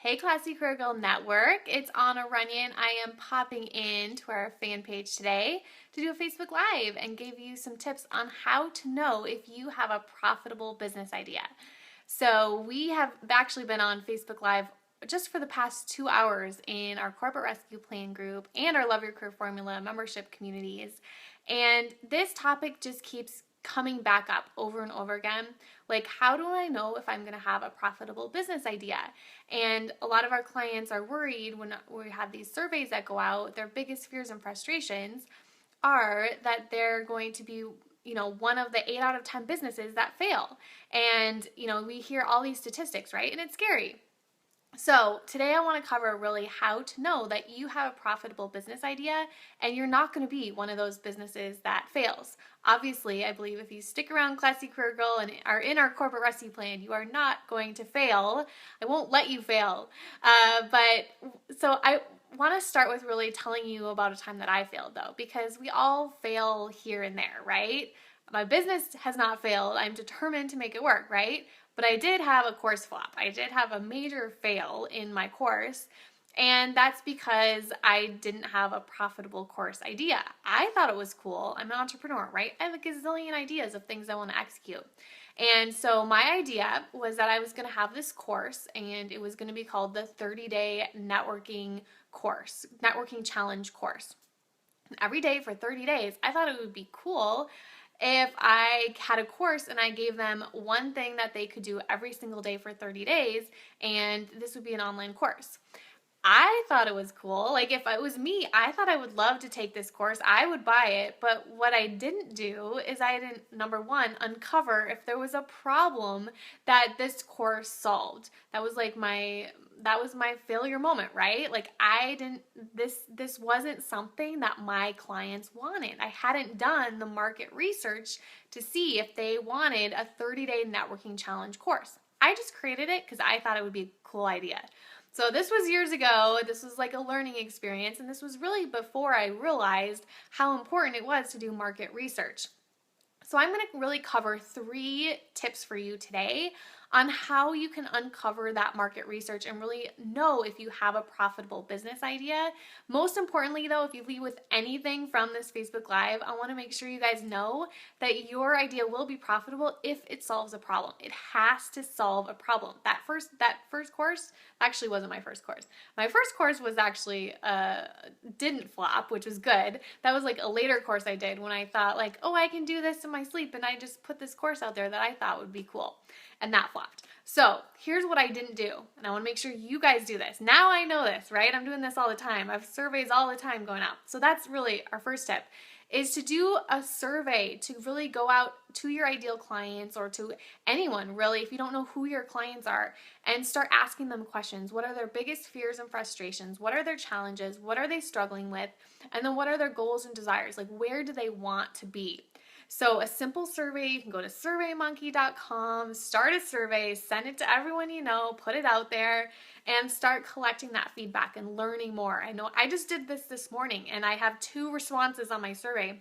Hey Classy Career Girl Network, it's Anna Runyon. I am popping in to our fan page today to do a Facebook Live and give you some tips on how to know if you have a profitable business idea. So we have actually been on Facebook Live just for the past 2 hours in our Corporate Rescue Plan group and our Love Your Career Formula membership communities. And this topic just keeps coming back up over and over again. Like, how do I know if I'm going to have a profitable business idea? And a lot of our clients are worried when we have these surveys that go out. Their biggest fears and frustrations are that they're going to be one of the 8 out of 10 businesses that fail. And, we hear all these statistics, right? And it's scary. So today I want to cover really how to know that you have a profitable business idea and you're not going to be one of those businesses that fails. Obviously, I believe if you stick around Classy Career Girl and are in our corporate rescue plan, you are not going to fail. I won't let you fail. So I want to start with really telling you about a time that I failed though, because we all fail here and there, right? My business has not failed. I'm determined to make it work, right? But I did have a course flop. I did have a major fail in my course, and that's because I didn't have a profitable course idea. I thought it was cool. I'm an entrepreneur, right? I have a gazillion ideas of things I want to execute. And so my idea was that I was going to have this course, and it was going to be called the 30-day networking course, networking challenge course. And every day for 30 days, I thought it would be cool if I had a course and I gave them one thing that they could do every single day for 30 days, and this would be an online course. I thought it was cool. Like, if it was me, I thought I would love to take this course. I would buy it. But what I didn't do is I didn't, number one, uncover if there was a problem that this course solved. That was my failure moment, right? Like, this wasn't something that my clients wanted. I hadn't done the market research to see if they wanted a 30-day networking challenge course. I just created it because I thought it would be a cool idea. So this was years ago. This was like a learning experience, and this was really before I realized how important it was to do market research. So I'm going to really cover 3 tips for you today on how you can uncover that market research and really know if you have a profitable business idea. Most importantly though, if you leave with anything from this Facebook Live, I want to make sure you guys know that your idea will be profitable if it solves a problem. It has to solve a problem. That first course actually wasn't my first course. My first course was actually didn't flop, which was good. That was like a later course I did when I thought like, oh, I can do this in my sleep, and I just put this course out there that I thought would be cool. And that flopped. So here's what I didn't do. And I want to make sure you guys do this. Now I know this, right? I'm doing this all the time. I have surveys all the time going out. So that's really our first tip, is to do a survey, to really go out to your ideal clients or to anyone really, if you don't know who your clients are, and start asking them questions. What are their biggest fears and frustrations? What are their challenges? What are they struggling with? And then what are their goals and desires? Like, where do they want to be? So a simple survey, you can go to surveymonkey.com, start a survey, send it to everyone you know, put it out there, and start collecting that feedback and learning more. I know I just did this morning, and I have 2 responses on my survey,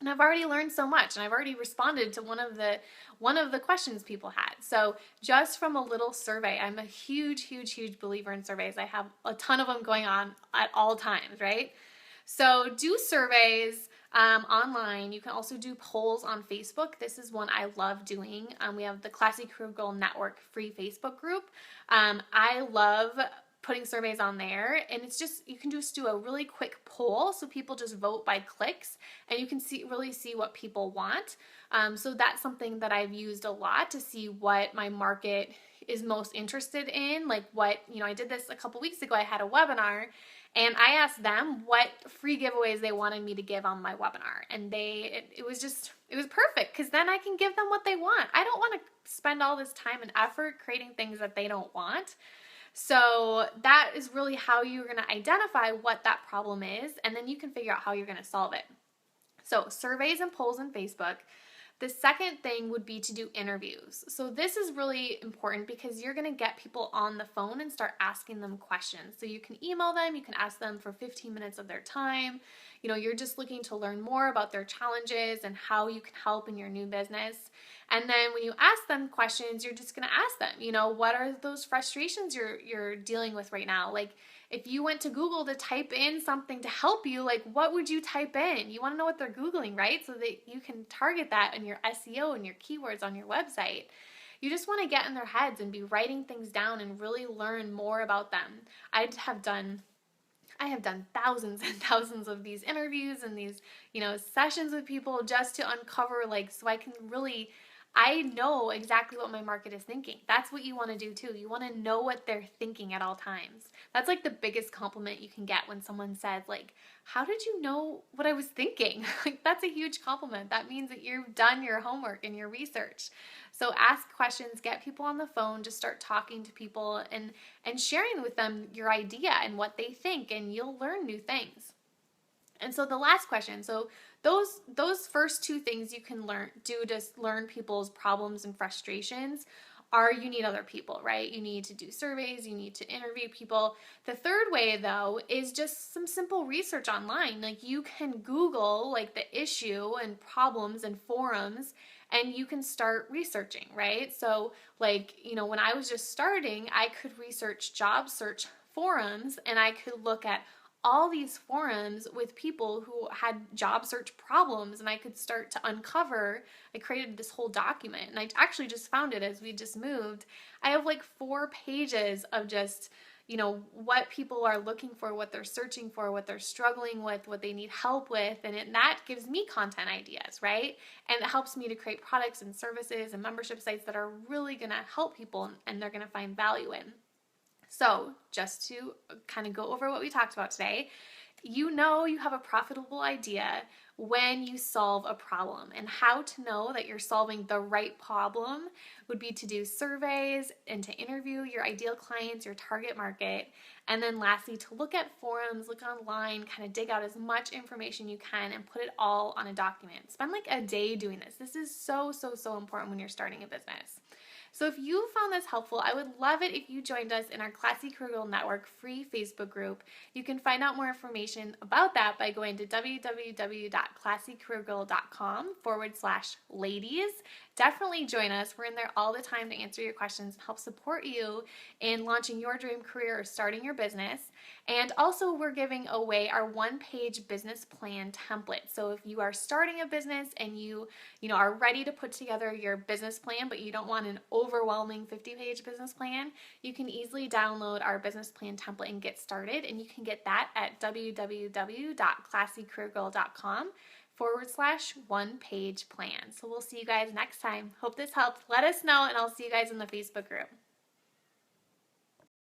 and I've already learned so much, and I've already responded to one of the questions people had. So just from a little survey, I'm a huge believer in surveys. I have a ton of them going on at all times, right? So do surveys online. You can also do polls on Facebook. This is one I love doing. We have the Classy Career Girl Network free Facebook group. I love putting surveys on there, and it's just, you can just do a really quick poll, so people just vote by clicks, and you can really see what people want. So that's something that I've used a lot to see what my market is most interested in. Like, what, I did this a couple weeks ago. I had a webinar, and I asked them what free giveaways they wanted me to give on my webinar. And it was perfect, because then I can give them what they want. I don't want to spend all this time and effort creating things that they don't want. So that is really how you're going to identify what that problem is, and then you can figure out how you're going to solve it. So surveys and polls on Facebook. The second thing would be to do interviews. So this is really important because you're going to get people on the phone and start asking them questions. So you can email them, you can ask them for 15 minutes of their time. you're just looking to learn more about their challenges and how you can help in your new business. And then when you ask them questions, you're just going to ask them, what are those frustrations you're dealing with right now? Like, if you went to Google to type in something to help you, like, what would you type in? You want to know what they're Googling, right? So that you can target that in your SEO and your keywords on your website. You just want to get in their heads and be writing things down and really learn more about them. I have done thousands and thousands of these interviews and these, sessions with people just to uncover, so I know exactly what my market is thinking. That's what you want to do too. You want to know what they're thinking at all times. That's like the biggest compliment you can get when someone says, how did you know what I was thinking? That's a huge compliment. That means that you've done your homework and your research. So ask questions, get people on the phone, just start talking to people and sharing with them your idea and what they think, and you'll learn new things. And so the last question, so those first two things you can do to learn people's problems and frustrations are you need other people, right? You need to do surveys, you need to interview people. The third way though is just some simple research online. You can Google the issue and problems and forums, and you can start researching, right? So when I was just starting, I could research job search forums, and I could look at all these forums with people who had job search problems, and I could start to uncover. I created this whole document, and I actually just found it as we just moved. I have 4 pages of just, what people are looking for, what they're searching for, what they're struggling with, what they need help with, and that gives me content ideas, right? And it helps me to create products and services and membership sites that are really going to help people and they're going to find value in. So just to kind of go over what we talked about today, you have a profitable idea when you solve a problem. And how to know that you're solving the right problem would be to do surveys and to interview your ideal clients, your target market. And then lastly, to look at forums, look online, kind of dig out as much information you can and put it all on a document. Spend a day doing this. This is so, so, so important when you're starting a business. So if you found this helpful, I would love it if you joined us in our Classy Career Girl Network free Facebook group. You can find out more information about that by going to www.classycareergirl.com/ladies. Definitely join us. We're in there all the time to answer your questions and help support you in launching your dream career or starting your business. And also, we're giving away our one-page business plan template. So if you are starting a business and you are ready to put together your business plan, but you don't want an overwhelming 50-page business plan, you can easily download our business plan template and get started. And you can get that at www.classycareergirl.com/one-page plan. So we'll see you guys next time. Hope this helped. Let us know, and I'll see you guys in the Facebook group.